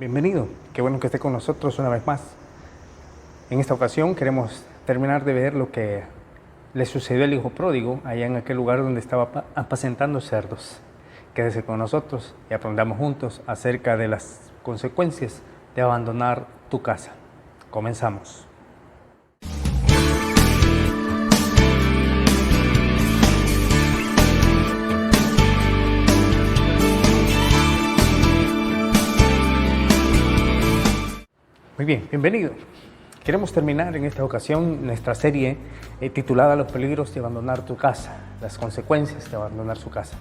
Bienvenido, qué bueno que esté con nosotros una vez más. En esta ocasión queremos terminar de ver lo que le sucedió al hijo pródigo allá en aquel lugar donde estaba apacentando cerdos. Quédese con nosotros y aprendamos juntos acerca de las consecuencias de abandonar tu casa. Comenzamos. Muy bien, bienvenido. Queremos terminar en esta ocasión nuestra serie titulada Los peligros de abandonar tu casa, las consecuencias de abandonar su casa.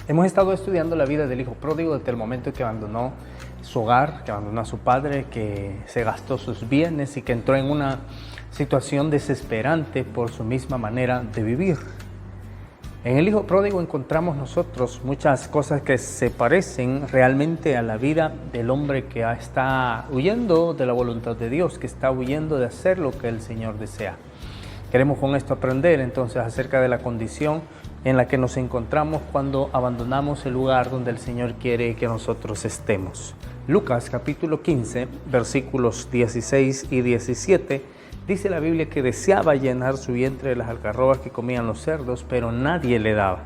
Hemos estado estudiando la vida del hijo pródigo desde el momento que abandonó su hogar, que abandonó a su padre, que se gastó sus bienes y que entró en una situación desesperante por su misma manera de vivir. En el hijo pródigo encontramos nosotros muchas cosas que se parecen realmente a la vida del hombre que está huyendo de la voluntad de Dios, que está huyendo de hacer lo que el Señor desea. Queremos con esto aprender entonces acerca de la condición en la que nos encontramos cuando abandonamos el lugar donde el Señor quiere que nosotros estemos. Lucas capítulo 15, versículos 16 y 17, dice la Biblia que deseaba llenar su vientre de las algarrobas que comían los cerdos, pero nadie le daba.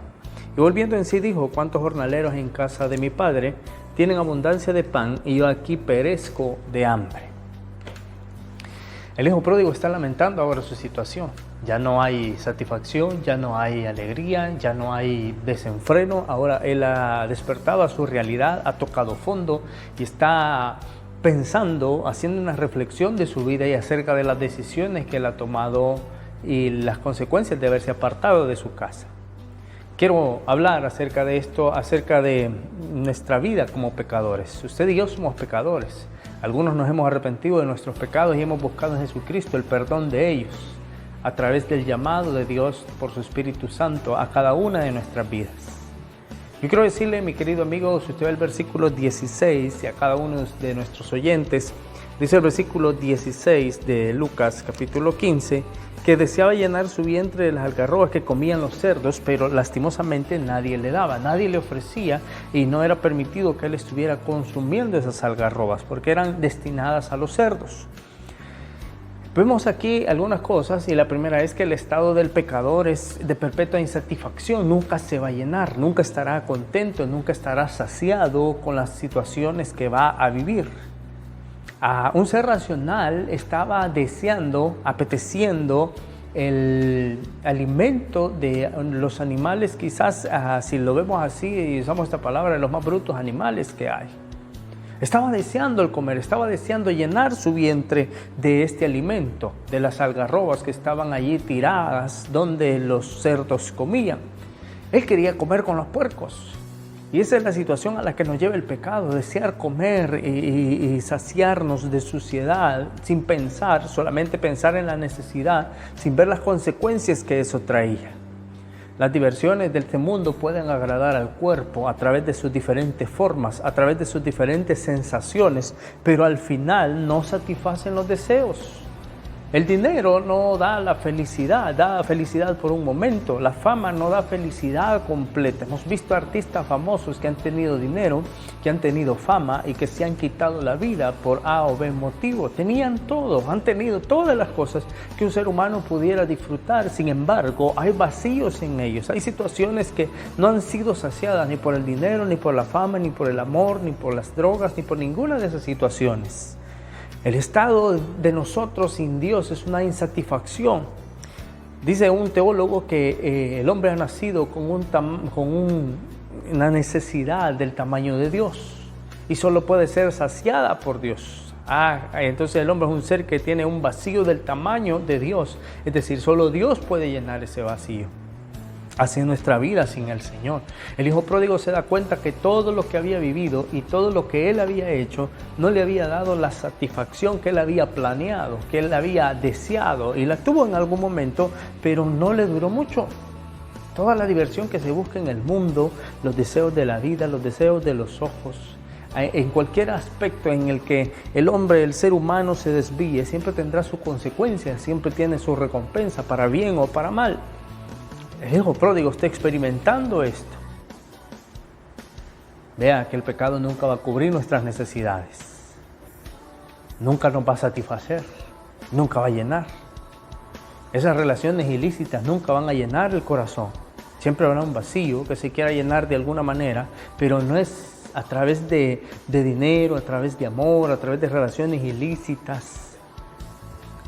Y volviendo en sí dijo: ¿cuántos jornaleros en casa de mi padre tienen abundancia de pan y yo aquí perezco de hambre? El hijo pródigo está lamentando ahora su situación. Ya no hay satisfacción, ya no hay alegría, ya no hay desenfreno. Ahora él ha despertado a su realidad, ha tocado fondo y está pensando, haciendo una reflexión de su vida y acerca de las decisiones que él ha tomado y las consecuencias de haberse apartado de su casa. Quiero hablar acerca de esto, acerca de nuestra vida como pecadores. Usted y yo somos pecadores. Algunos nos hemos arrepentido de nuestros pecados y hemos buscado en Jesucristo el perdón de ellos a través del llamado de Dios por su Espíritu Santo a cada una de nuestras vidas. Yo quiero decirle, mi querido amigo, si usted ve el versículo 16 y a cada uno de nuestros oyentes, dice el versículo 16 de Lucas capítulo 15, que deseaba llenar su vientre de las algarrobas que comían los cerdos, pero lastimosamente nadie le daba, nadie le ofrecía y no era permitido que él estuviera consumiendo esas algarrobas porque eran destinadas a los cerdos. Vemos aquí algunas cosas y la primera es que el estado del pecador es de perpetua insatisfacción, nunca se va a llenar, nunca estará contento, nunca estará saciado con las situaciones que va a vivir. Un ser racional estaba deseando, apeteciendo el alimento de los animales, quizás si lo vemos así y usamos esta palabra, de los más brutos animales que hay. Estaba deseando el comer, estaba deseando llenar su vientre de este alimento, de las algarrobas que estaban allí tiradas donde los cerdos comían. Él quería comer con los puercos. Y esa es la situación a la que nos lleva el pecado, desear comer y saciarnos de suciedad sin pensar, solamente pensar en la necesidad, sin ver las consecuencias que eso traía. Las diversiones de este mundo pueden agradar al cuerpo a través de sus diferentes formas, a través de sus diferentes sensaciones, pero al final no satisfacen los deseos. El dinero no da felicidad por un momento. La fama no da felicidad completa. Hemos visto artistas famosos que han tenido dinero, que han tenido fama y que se han quitado la vida por A o B motivo. Tenían todo, han tenido todas las cosas que un ser humano pudiera disfrutar. Sin embargo, hay vacíos en ellos. Hay situaciones que no han sido saciadas ni por el dinero, ni por la fama, ni por el amor, ni por las drogas, ni por ninguna de esas situaciones. El estado de nosotros sin Dios es una insatisfacción. Dice un teólogo que el hombre ha nacido con una necesidad del tamaño de Dios y solo puede ser saciada por Dios. Entonces el hombre es un ser que tiene un vacío del tamaño de Dios, es decir, solo Dios puede llenar ese vacío. Así es nuestra vida sin el Señor. El hijo pródigo se da cuenta que todo lo que había vivido y todo lo que él había hecho no le había dado la satisfacción que él había planeado, que él había deseado, y la tuvo en algún momento, pero no le duró mucho. Toda la diversión que se busca en el mundo, los deseos de la vida, los deseos de los ojos, en cualquier aspecto en el que el hombre, el ser humano se desvíe, siempre tendrá su consecuencia, siempre tiene su recompensa, para bien o para mal. El hijo pródigo está experimentando esto. Vea que el pecado nunca va a cubrir nuestras necesidades. Nunca nos va a satisfacer. Nunca va a llenar. Esas relaciones ilícitas nunca van a llenar el corazón. Siempre habrá un vacío que se quiera llenar de alguna manera, pero no es a través de dinero, a través de amor, a través de relaciones ilícitas,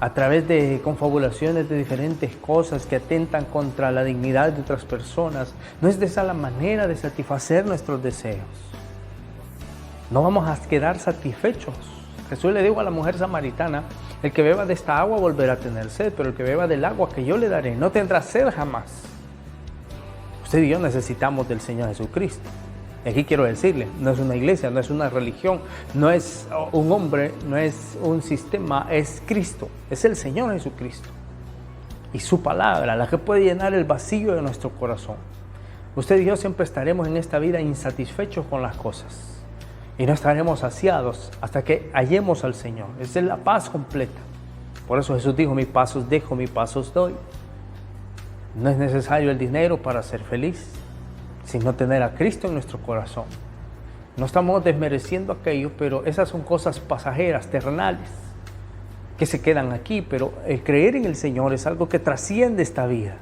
a través de confabulaciones de diferentes cosas que atentan contra la dignidad de otras personas. No es de esa la manera de satisfacer nuestros deseos. No vamos a quedar satisfechos. Jesús le dijo a la mujer samaritana: el que beba de esta agua volverá a tener sed, pero el que beba del agua que yo le daré no tendrá sed jamás. Usted y yo necesitamos del Señor Jesucristo. Y aquí quiero decirle, no es una iglesia, no es una religión, no es un hombre, no es un sistema, es Cristo, es el Señor Jesucristo. Y su palabra, la que puede llenar el vacío de nuestro corazón. Usted y yo siempre estaremos en esta vida insatisfechos con las cosas. Y no estaremos saciados hasta que hallemos al Señor. Esa es la paz completa. Por eso Jesús dijo: mis pasos dejo, mis pasos doy. No es necesario el dinero para ser feliz, sino tener a Cristo en nuestro corazón. No estamos desmereciendo aquello, pero esas son cosas pasajeras, terrenales, que se quedan aquí. Pero el creer en el Señor es algo que trasciende esta vida.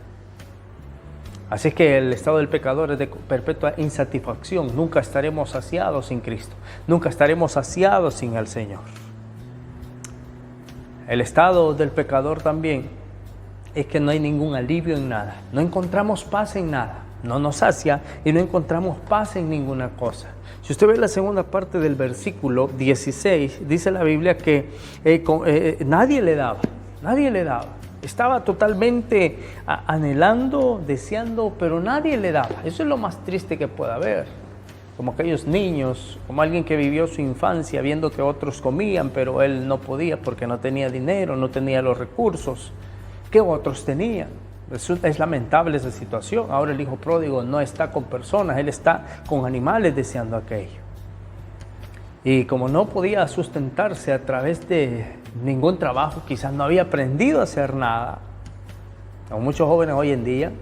Así es que el estado del pecador es de perpetua insatisfacción. Nunca estaremos saciados sin Cristo. Nunca estaremos saciados sin el Señor. El estado del pecador también es que no hay ningún alivio en nada. No encontramos paz en nada. No nos sacia y no encontramos paz en ninguna cosa. Si usted ve la segunda parte del versículo 16, dice la Biblia que nadie le daba. Estaba totalmente anhelando, deseando, pero nadie le daba. Eso es lo más triste que pueda haber. Como aquellos niños, como alguien que vivió su infancia viendo que otros comían, pero él no podía porque no tenía dinero, no tenía los recursos que otros tenían. Es lamentable esa situación. Ahora el hijo pródigo no está con personas, él está con animales deseando aquello. Y como no podía sustentarse a través de ningún trabajo, quizás no había aprendido a hacer nada. Como muchos jóvenes hoy en día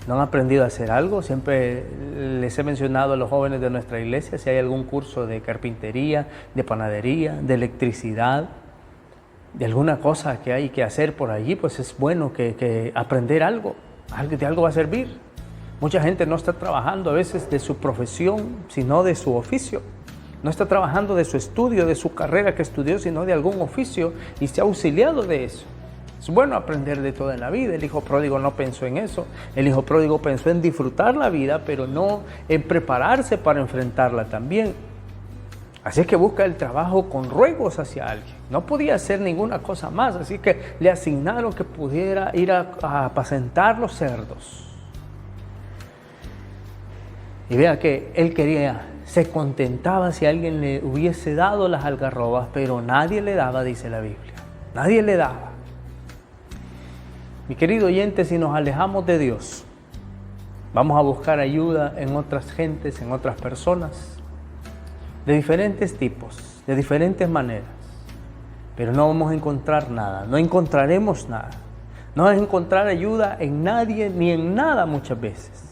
no han aprendido a hacer algo. Siempre les he mencionado a los jóvenes de nuestra iglesia, si hay algún curso de carpintería, de panadería, de electricidad, de alguna cosa que hay que hacer por allí, pues es bueno que aprender algo, de algo va a servir. Mucha gente no está trabajando a veces de su profesión, sino de su oficio. No está trabajando de su estudio, de su carrera que estudió, sino de algún oficio y se ha auxiliado de eso. Es bueno aprender de todo en la vida. El hijo pródigo no pensó en eso. El hijo pródigo pensó en disfrutar la vida, pero no en prepararse para enfrentarla también. Así es que busca el trabajo con ruegos hacia alguien. No podía hacer ninguna cosa más, así que le asignaron que pudiera ir a apacentar los cerdos. Y vea que él se contentaba si alguien le hubiese dado las algarrobas, pero nadie le daba, dice la Biblia. Nadie le daba. Mi querido oyente, si nos alejamos de Dios, vamos a buscar ayuda en otras gentes, en otras personas, de diferentes tipos, de diferentes maneras, pero no vamos a encontrar nada, no encontraremos nada. No vamos a encontrar ayuda en nadie ni en nada muchas veces.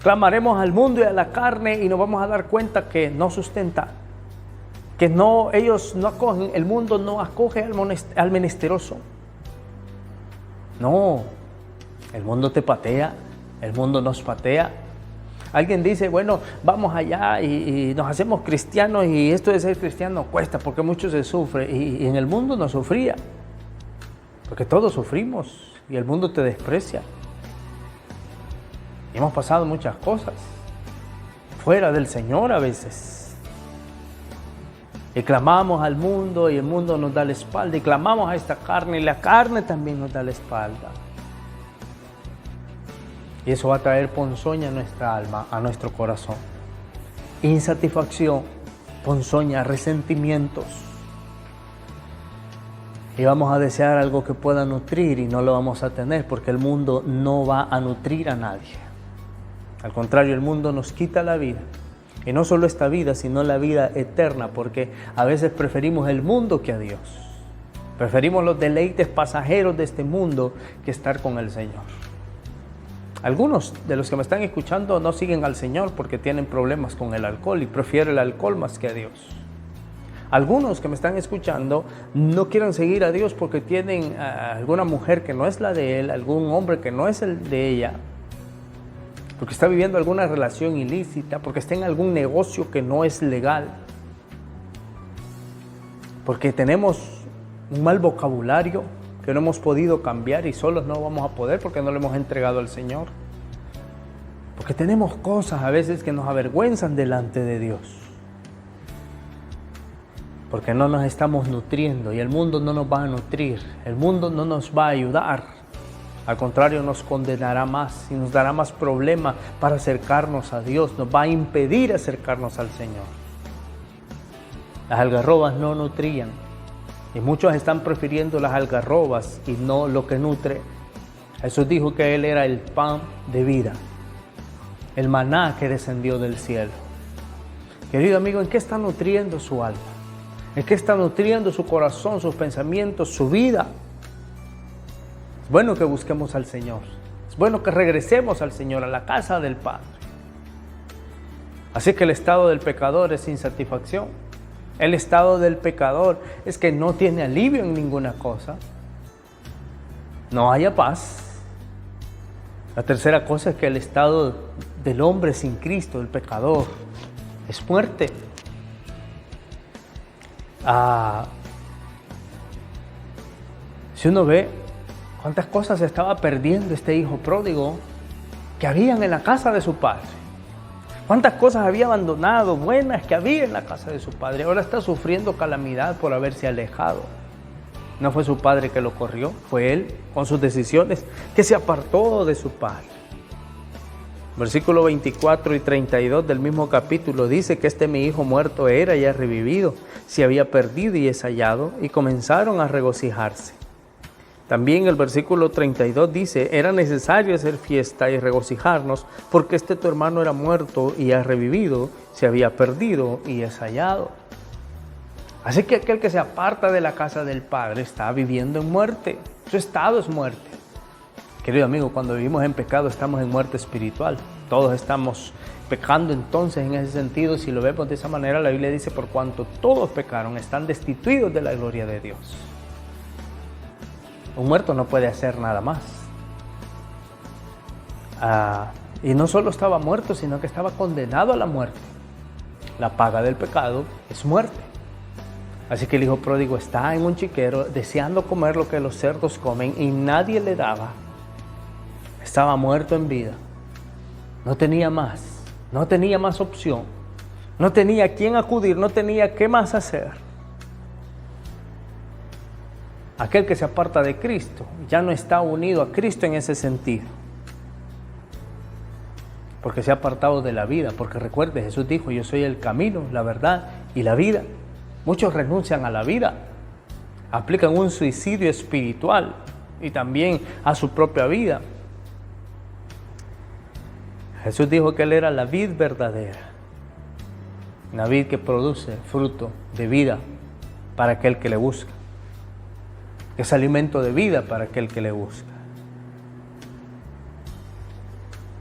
Clamaremos al mundo y a la carne y nos vamos a dar cuenta que no sustenta, que ellos no acogen, el mundo no acoge al menesteroso. No, el mundo te patea, el mundo nos patea. Alguien dice, bueno, vamos allá y nos hacemos cristianos, y esto de ser cristiano cuesta porque mucho se sufre, y en el mundo no sufría, porque todos sufrimos y el mundo te desprecia. Y hemos pasado muchas cosas fuera del Señor a veces. Y clamamos al mundo y el mundo nos da la espalda. Y clamamos a esta carne y la carne también nos da la espalda. Y eso va a traer ponzoña a nuestra alma, a nuestro corazón. Insatisfacción, ponzoña, resentimientos. Y vamos a desear algo que pueda nutrir y no lo vamos a tener, porque el mundo no va a nutrir a nadie. Al contrario, el mundo nos quita la vida. Y no solo esta vida, sino la vida eterna, porque a veces preferimos el mundo que a Dios. Preferimos los deleites pasajeros de este mundo que estar con el Señor. Algunos de los que me están escuchando no siguen al Señor porque tienen problemas con el alcohol y prefieren el alcohol más que a Dios. Algunos que me están escuchando no quieren seguir a Dios porque tienen alguna mujer que no es la de él, algún hombre que no es el de ella, porque está viviendo alguna relación ilícita, porque está en algún negocio que no es legal, porque tenemos un mal vocabulario que no hemos podido cambiar y solos no vamos a poder porque no lo hemos entregado al Señor. Porque tenemos cosas a veces que nos avergüenzan delante de Dios. Porque no nos estamos nutriendo y el mundo no nos va a nutrir. El mundo no nos va a ayudar. Al contrario, nos condenará más y nos dará más problemas para acercarnos a Dios. Nos va a impedir acercarnos al Señor. Las algarrobas no nutrían. Y muchos están prefiriendo las algarrobas y no lo que nutre. Jesús dijo que Él era el pan de vida, el maná que descendió del cielo. Querido amigo, ¿en qué está nutriendo su alma? ¿En qué está nutriendo su corazón, sus pensamientos, su vida? Es bueno que busquemos al Señor. Es bueno que regresemos al Señor, a la casa del Padre. Así que el estado del pecador es insatisfacción. El estado del pecador es que no tiene alivio en ninguna cosa. No haya paz. La tercera cosa es que el estado del hombre sin Cristo, el pecador, es muerte. Si uno ve cuántas cosas estaba perdiendo este hijo pródigo que habían en la casa de su padre. Cuántas cosas había abandonado, buenas que había en la casa de su padre. Ahora está sufriendo calamidad por haberse alejado. No fue su padre que lo corrió, fue él con sus decisiones que se apartó de su padre. Versículo 24 y 32 del mismo capítulo dice que mi hijo muerto era y ha revivido, se había perdido y es hallado, y comenzaron a regocijarse. También el versículo 32 dice, era necesario hacer fiesta y regocijarnos, porque tu hermano era muerto y ha revivido, se había perdido y es hallado. Así que aquel que se aparta de la casa del Padre está viviendo en muerte, su estado es muerte. Querido amigo, cuando vivimos en pecado estamos en muerte espiritual, todos estamos pecando entonces en ese sentido. Si lo vemos de esa manera, la Biblia dice, por cuanto todos pecaron, están destituidos de la gloria de Dios. Un muerto no puede hacer nada más. Y no solo estaba muerto, sino que estaba condenado a la muerte. La paga del pecado es muerte. Así que el hijo pródigo está en un chiquero deseando comer lo que los cerdos comen y nadie le daba. Estaba muerto en vida. No tenía más opción. No tenía a quién acudir, no tenía qué más hacer. Aquel que se aparta de Cristo ya no está unido a Cristo en ese sentido. Porque se ha apartado de la vida. Porque recuerde, Jesús dijo, yo soy el camino, la verdad y la vida. Muchos renuncian a la vida. Aplican un suicidio espiritual y también a su propia vida. Jesús dijo que Él era la vid verdadera. Una vid que produce fruto de vida para aquel que le busca. Es alimento de vida para aquel que le busca.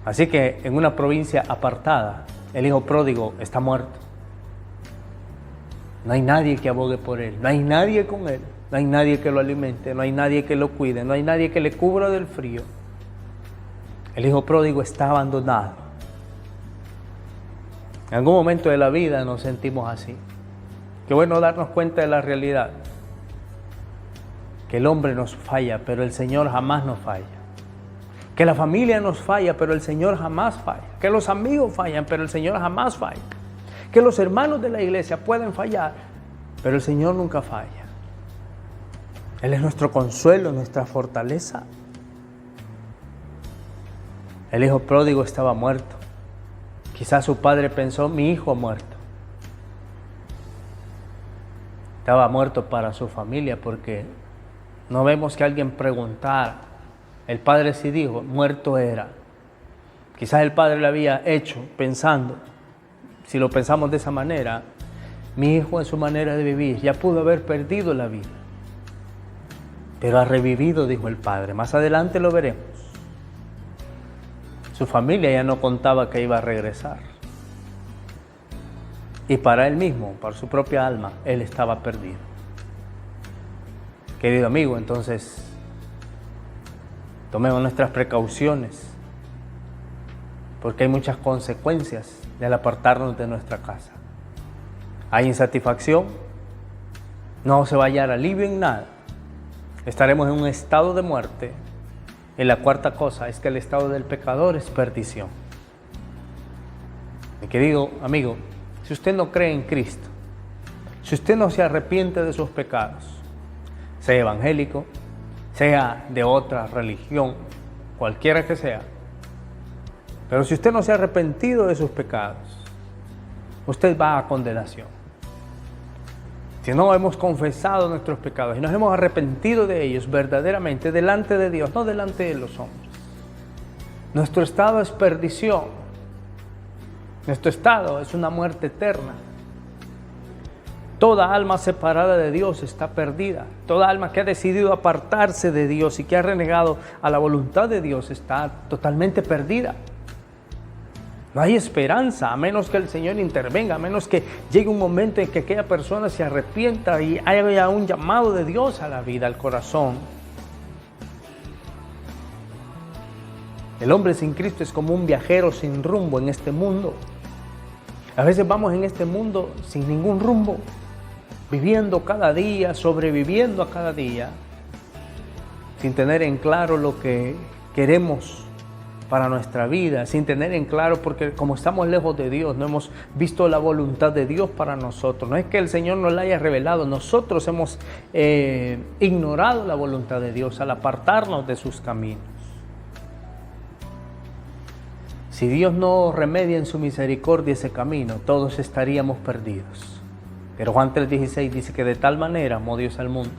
Así que en una provincia apartada, el hijo pródigo está muerto. No hay nadie que abogue por él, no hay nadie con él, no hay nadie que lo alimente, no hay nadie que lo cuide, no hay nadie que le cubra del frío. El hijo pródigo está abandonado. En algún momento de la vida nos sentimos así. Qué bueno darnos cuenta de la realidad. Que el hombre nos falla, pero el Señor jamás nos falla. Que la familia nos falla, pero el Señor jamás falla. Que los amigos fallan, pero el Señor jamás falla. Que los hermanos de la iglesia pueden fallar, pero el Señor nunca falla. Él es nuestro consuelo, nuestra fortaleza. El hijo pródigo estaba muerto. Quizás su padre pensó, mi hijo ha muerto. Estaba muerto para su familia porque no vemos que alguien preguntara. El padre sí dijo, muerto era. Quizás el padre lo había hecho pensando, si lo pensamos de esa manera, mi hijo en su manera de vivir ya pudo haber perdido la vida. Pero ha revivido, dijo el padre. Más adelante lo veremos. Su familia ya no contaba que iba a regresar. Y para él mismo, para su propia alma, él estaba perdido. Querido amigo, entonces, tomemos nuestras precauciones, porque hay muchas consecuencias del apartarnos de nuestra casa. Hay insatisfacción, no se va a hallar alivio en nada. Estaremos en un estado de muerte. Y la cuarta cosa es que el estado del pecador es perdición. Mi querido amigo, si usted no cree en Cristo, si usted no se arrepiente de sus pecados, sea evangélico, sea de otra religión, cualquiera que sea, pero si usted no se ha arrepentido de sus pecados, usted va a condenación. Si no hemos confesado nuestros pecados y nos hemos arrepentido de ellos verdaderamente delante de Dios, no delante de los hombres, nuestro estado es perdición. Nuestro estado es una muerte eterna. Toda alma separada de Dios está perdida. Toda alma que ha decidido apartarse de Dios y que ha renegado a la voluntad de Dios está totalmente perdida. No hay esperanza a menos que el Señor intervenga, a menos que llegue un momento en que aquella persona se arrepienta y haya un llamado de Dios a la vida, al corazón. El hombre sin Cristo es como un viajero sin rumbo en este mundo. A veces vamos en este mundo sin ningún rumbo, viviendo cada día, sobreviviendo a cada día, sin tener en claro lo que queremos para nuestra vida, sin tener en claro, porque como estamos lejos de Dios, no hemos visto la voluntad de Dios para nosotros. No es que el Señor nos la haya revelado, nosotros hemos ignorado la voluntad de Dios al apartarnos de sus caminos. Si Dios no remedia en su misericordia ese camino, todos estaríamos perdidos. Pero Juan 3:16 dice que de tal manera amó Dios al mundo,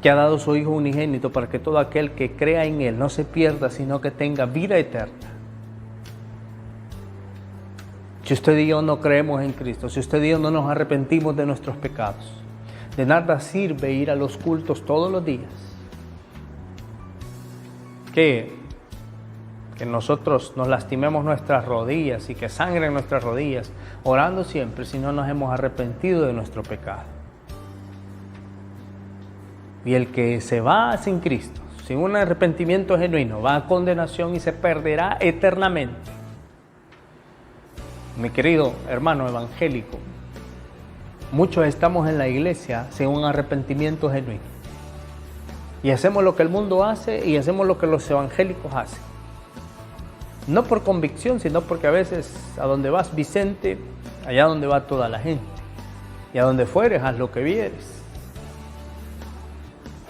que ha dado su Hijo unigénito para que todo aquel que crea en Él no se pierda, sino que tenga vida eterna. Si usted y yo no creemos en Cristo, si usted y yo no nos arrepentimos de nuestros pecados, de nada sirve ir a los cultos todos los días. Que nosotros nos lastimemos nuestras rodillas y que sangren nuestras rodillas, orando siempre si no nos hemos arrepentido de nuestro pecado. Y el que se va sin Cristo, sin un arrepentimiento genuino, va a condenación y se perderá eternamente. Mi querido hermano evangélico, muchos estamos en la iglesia sin un arrepentimiento genuino. Y hacemos lo que el mundo hace y hacemos lo que los evangélicos hacen. No por convicción, sino porque a veces a donde vas, Vicente, allá donde va toda la gente. Y a donde fueres, haz lo que vieres.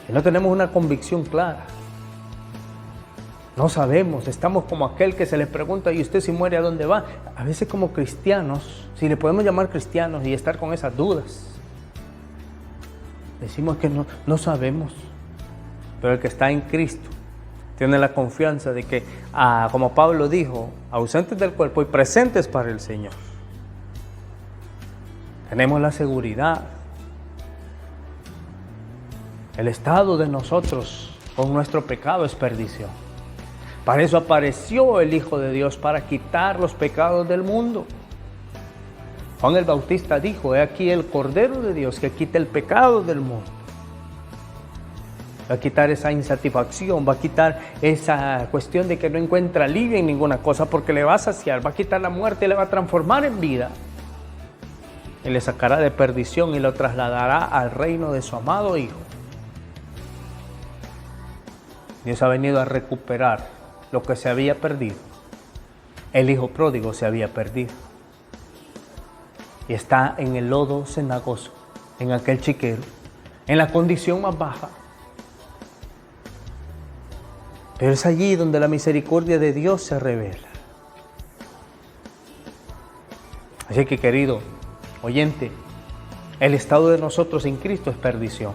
Y no tenemos una convicción clara. No sabemos, estamos como aquel que se les pregunta, ¿y usted si muere a dónde va? A veces como cristianos, si le podemos llamar cristianos y estar con esas dudas. Decimos que no sabemos. Pero el que está en Cristo tiene la confianza de que, como Pablo dijo, ausentes del cuerpo y presentes para el Señor. Tenemos la seguridad. El estado de nosotros con nuestro pecado es perdición. Para eso apareció el Hijo de Dios, para quitar los pecados del mundo. Juan el Bautista dijo, he aquí el Cordero de Dios que quita el pecado del mundo. Va a quitar esa insatisfacción, va a quitar esa cuestión de que no encuentra alivio en ninguna cosa, porque le va a saciar, va a quitar la muerte y le va a transformar en vida. Y le sacará de perdición y lo trasladará al reino de su amado Hijo. Dios ha venido a recuperar lo que se había perdido. El Hijo pródigo se había perdido. Y está en el lodo cenagoso, en aquel chiquero, en la condición más baja. Pero es allí donde la misericordia de Dios se revela. Así que, querido oyente, el estado de nosotros en Cristo es perdición.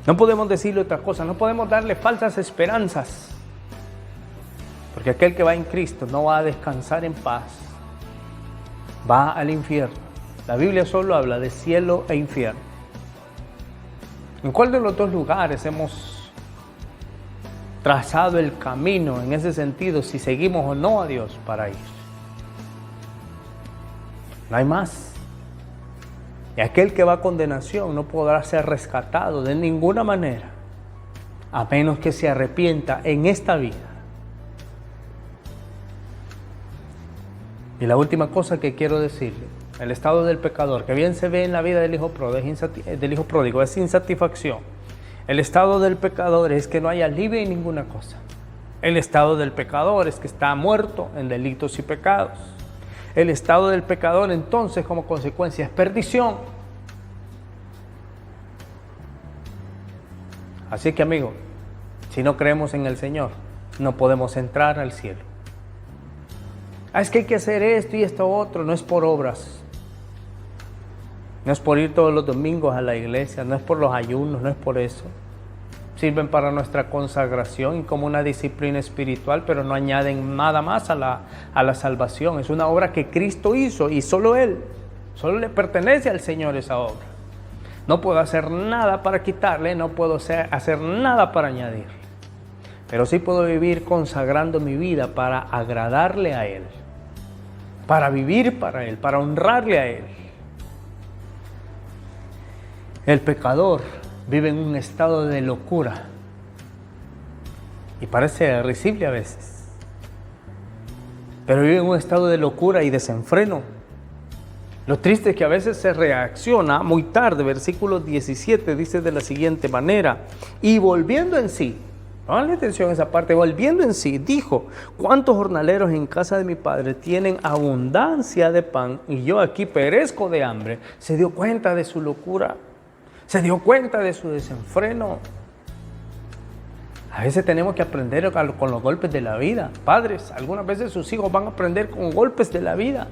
No podemos decirle otra cosa, no podemos darle falsas esperanzas. Porque aquel que va en Cristo no va a descansar en paz, va al infierno. La Biblia solo habla de cielo e infierno. ¿En cuál de los dos lugares hemos trazado el camino en ese sentido, si seguimos o no a Dios para ir. No hay más. Y aquel que va a condenación no podrá ser rescatado de ninguna manera, a menos que se arrepienta en esta vida. Y la última cosa que quiero decirle, el estado del pecador, que bien se ve en la vida del hijo pródigo, es insatisfacción. El estado del pecador es que no hay alivio en ninguna cosa. El estado del pecador es que está muerto en delitos y pecados. El estado del pecador entonces como consecuencia es perdición. Así que amigo, si no creemos en el Señor, no podemos entrar al cielo. Es que hay que hacer esto y esto otro, no es por obras. No es por ir todos los domingos a la iglesia, no es por los ayunos, no es por eso. Sirven para nuestra consagración y como una disciplina espiritual, pero no añaden nada más a la salvación. Es una obra que Cristo hizo y solo Él, solo le pertenece al Señor esa obra. No puedo hacer nada para quitarle, no puedo hacer nada para añadir. Pero sí puedo vivir consagrando mi vida para agradarle a Él, para vivir para Él, para honrarle a Él. El pecador vive en un estado de locura y parece risible a veces, pero vive en un estado de locura y desenfreno. Lo triste es que a veces se reacciona muy tarde. Versículo 17 dice de la siguiente manera: y volviendo en sí, ponle atención a esa parte, volviendo en sí, dijo: ¿cuántos jornaleros en casa de mi padre tienen abundancia de pan y yo aquí perezco de hambre? Se dio cuenta de su locura. Se dio cuenta de su desenfreno. A veces tenemos que aprender con los golpes de la vida. Padres, algunas veces sus hijos van a aprender con golpes de la vida.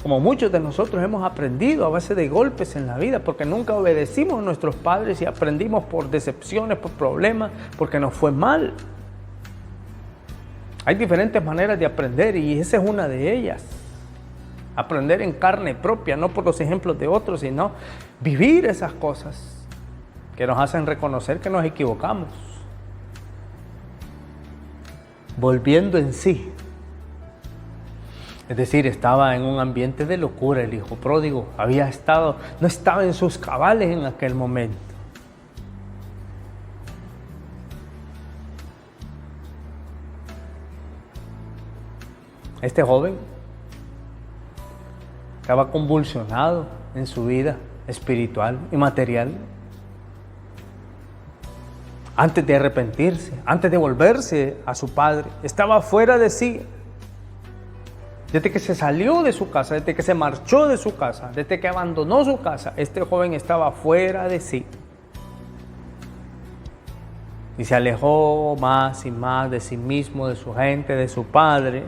Como muchos de nosotros hemos aprendido a base de golpes en la vida, porque nunca obedecimos a nuestros padres y aprendimos por decepciones, por problemas, porque nos fue mal. Hay diferentes maneras de aprender y esa es una de ellas. Aprender en carne propia, no por los ejemplos de otros, sino vivir esas cosas que nos hacen reconocer que nos equivocamos. Volviendo en sí. Es decir, estaba en un ambiente de locura el hijo pródigo. No estaba en sus cabales en aquel momento. Este joven estaba convulsionado en su vida espiritual y material. Antes de arrepentirse, antes de volverse a su padre, estaba fuera de sí. Desde que se salió de su casa, desde que se marchó de su casa, desde que abandonó su casa, este joven estaba fuera de sí. Y se alejó más y más de sí mismo, de su gente, de su padre.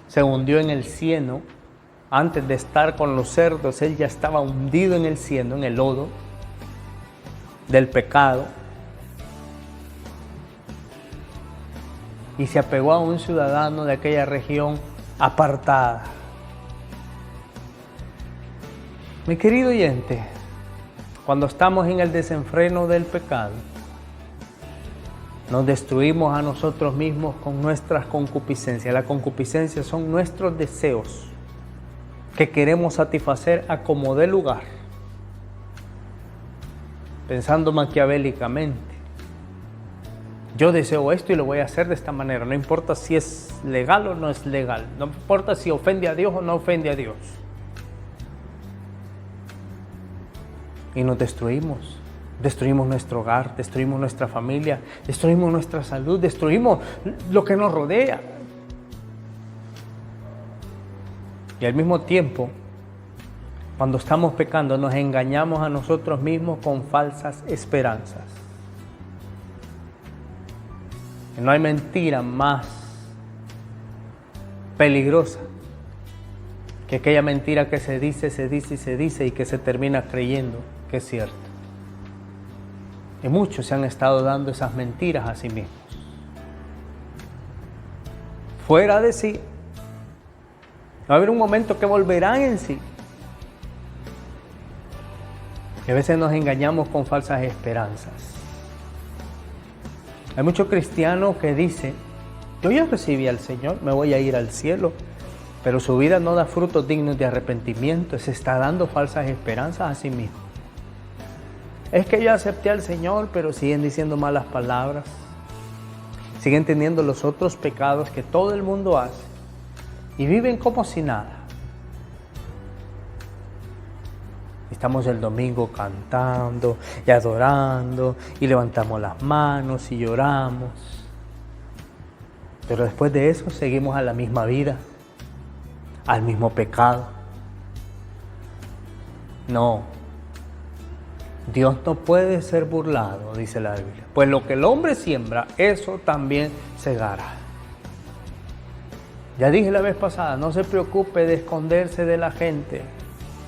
Se hundió en el cieno. Antes de estar con los cerdos, él ya estaba hundido en el cieno, en el lodo del pecado. Y se apegó a un ciudadano de aquella región apartada. Mi querido oyente, cuando estamos en el desenfreno del pecado, nos destruimos a nosotros mismos con nuestras concupiscencias. La concupiscencia son nuestros deseos que queremos satisfacer a como dé lugar, pensando maquiavélicamente. Yo deseo esto y lo voy a hacer de esta manera. No importa si es legal o no es legal. No importa si ofende a Dios o no ofende a Dios. Y nos destruimos. Destruimos nuestro hogar, destruimos nuestra familia, destruimos nuestra salud, destruimos lo que nos rodea. Y al mismo tiempo, cuando estamos pecando, nos engañamos a nosotros mismos con falsas esperanzas. Y no hay mentira más peligrosa que aquella mentira que se dice y que se termina creyendo que es cierto. Y muchos se han estado dando esas mentiras a sí mismos. Fuera de sí. Va a haber un momento que volverán en sí. Y a veces nos engañamos con falsas esperanzas. Hay muchos cristianos que dicen, yo ya recibí al Señor, me voy a ir al cielo, pero su vida no da frutos dignos de arrepentimiento, se está dando falsas esperanzas a sí mismo. Es que yo acepté al Señor, pero siguen diciendo malas palabras, siguen teniendo los otros pecados que todo el mundo hace y viven como si nada. Estamos el domingo cantando y adorando y levantamos las manos y lloramos. Pero después de eso seguimos a la misma vida, al mismo pecado. No, Dios no puede ser burlado, dice la Biblia. Pues lo que el hombre siembra, eso también segará. Ya dije la vez pasada, no se preocupe de esconderse de la gente.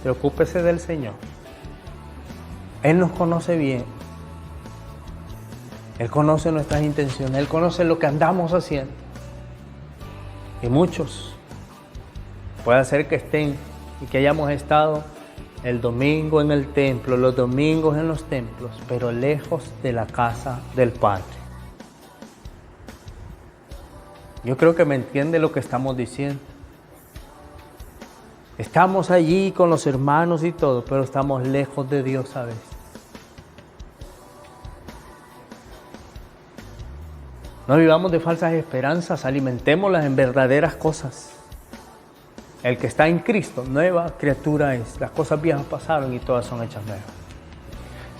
Preocúpese del Señor. Él nos conoce bien. Él conoce nuestras intenciones. Él conoce lo que andamos haciendo. Y muchos puede ser que estén y que hayamos estado el domingo en el templo, los domingos en los templos, pero lejos de la casa del Padre. Yo creo que me entiende lo que estamos diciendo. Estamos allí con los hermanos y todo, pero estamos lejos de Dios a veces. No vivamos de falsas esperanzas, alimentémoslas en verdaderas cosas. El que está en Cristo, nueva criatura es. Las cosas viejas pasaron y todas son hechas nuevas.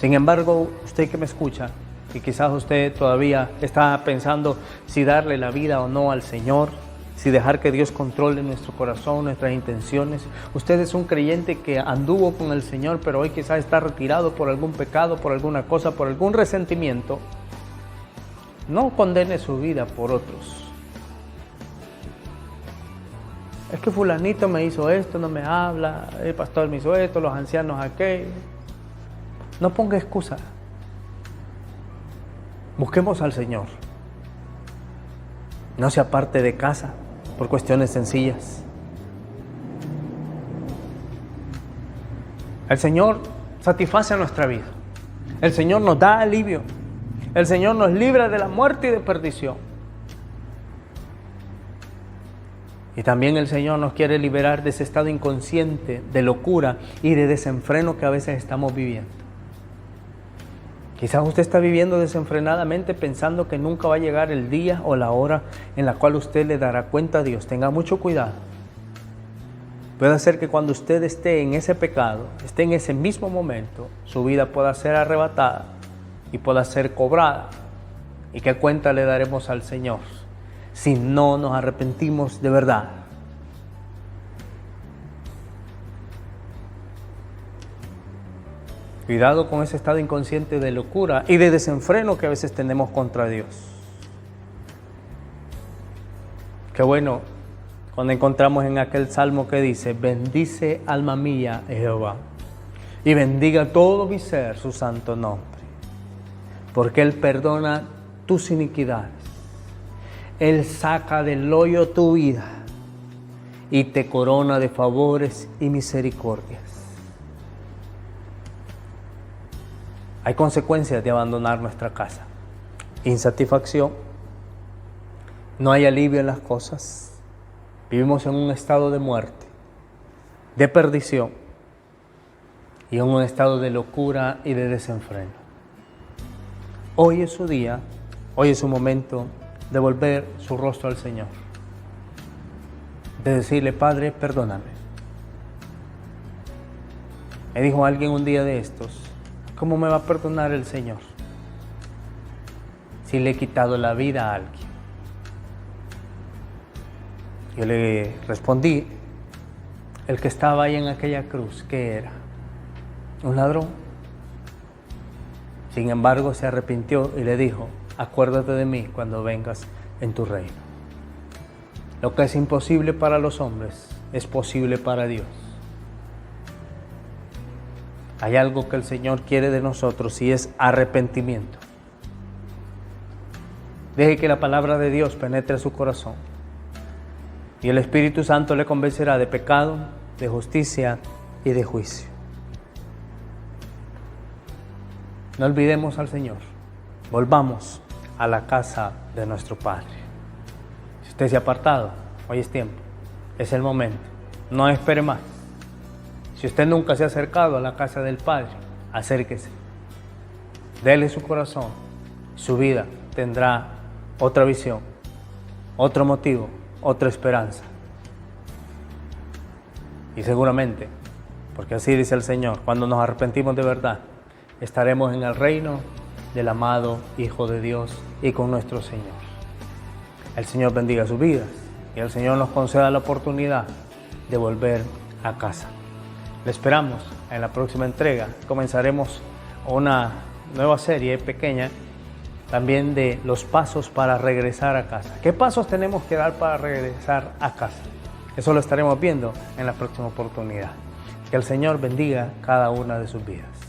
Sin embargo, usted que me escucha, y quizás usted todavía está pensando si darle la vida o no al Señor, si dejar que Dios controle nuestro corazón, nuestras intenciones. Usted es un creyente que anduvo con el Señor, pero hoy quizás está retirado por algún pecado, por alguna cosa, por algún resentimiento. No condene su vida por otros. Es que fulanito me hizo esto, no me habla, el pastor me hizo esto, los ancianos aquello. No ponga excusa. Busquemos al Señor. No se aparte de casa por cuestiones sencillas. El Señor satisface nuestra vida. El Señor nos da alivio. El Señor nos libra de la muerte y de perdición. Y también el Señor nos quiere liberar de ese estado inconsciente, de locura y de desenfreno que a veces estamos viviendo. Quizás usted está viviendo desenfrenadamente pensando que nunca va a llegar el día o la hora en la cual usted le dará cuenta a Dios. Tenga mucho cuidado. Puede ser que cuando usted esté en ese pecado, esté en ese mismo momento, su vida pueda ser arrebatada y pueda ser cobrada. ¿Y qué cuenta le daremos al Señor si no nos arrepentimos de verdad? Cuidado con ese estado inconsciente de locura y de desenfreno que a veces tenemos contra Dios. Qué bueno cuando encontramos en aquel salmo que dice: bendice alma mía Jehová, y bendiga todo mi ser su santo nombre, porque Él perdona tus iniquidades, Él saca del hoyo tu vida y te corona de favores y misericordias. Hay consecuencias de abandonar nuestra casa. Insatisfacción, no hay alivio en las cosas, vivimos en un estado de muerte, de perdición y en un estado de locura y de desenfreno. Hoy es su día, hoy es su momento de volver su rostro al Señor, de decirle: Padre, perdóname. Me dijo alguien un día de estos: ¿cómo me va a perdonar el Señor si le he quitado la vida a alguien? Yo le respondí: el que estaba ahí en aquella cruz, ¿qué era? ¿Un ladrón? Sin embargo, se arrepintió y le dijo: acuérdate de mí cuando vengas en tu reino. Lo que es imposible para los hombres es posible para Dios. Hay algo que el Señor quiere de nosotros y es arrepentimiento. Deje que la palabra de Dios penetre su corazón y el Espíritu Santo le convencerá de pecado, de justicia y de juicio. No olvidemos al Señor. Volvamos a la casa de nuestro Padre. Si usted se ha apartado, hoy es tiempo. Es el momento. No espere más. Si usted nunca se ha acercado a la casa del Padre, acérquese. Dele su corazón. Su vida tendrá otra visión, otro motivo, otra esperanza. Y seguramente, porque así dice el Señor, cuando nos arrepentimos de verdad, estaremos en el reino del amado Hijo de Dios y con nuestro Señor. El Señor bendiga sus vidas y el Señor nos conceda la oportunidad de volver a casa. Le esperamos en la próxima entrega. Comenzaremos una nueva serie pequeña también de los pasos para regresar a casa. ¿Qué pasos tenemos que dar para regresar a casa? Eso lo estaremos viendo en la próxima oportunidad. Que el Señor bendiga cada una de sus vidas.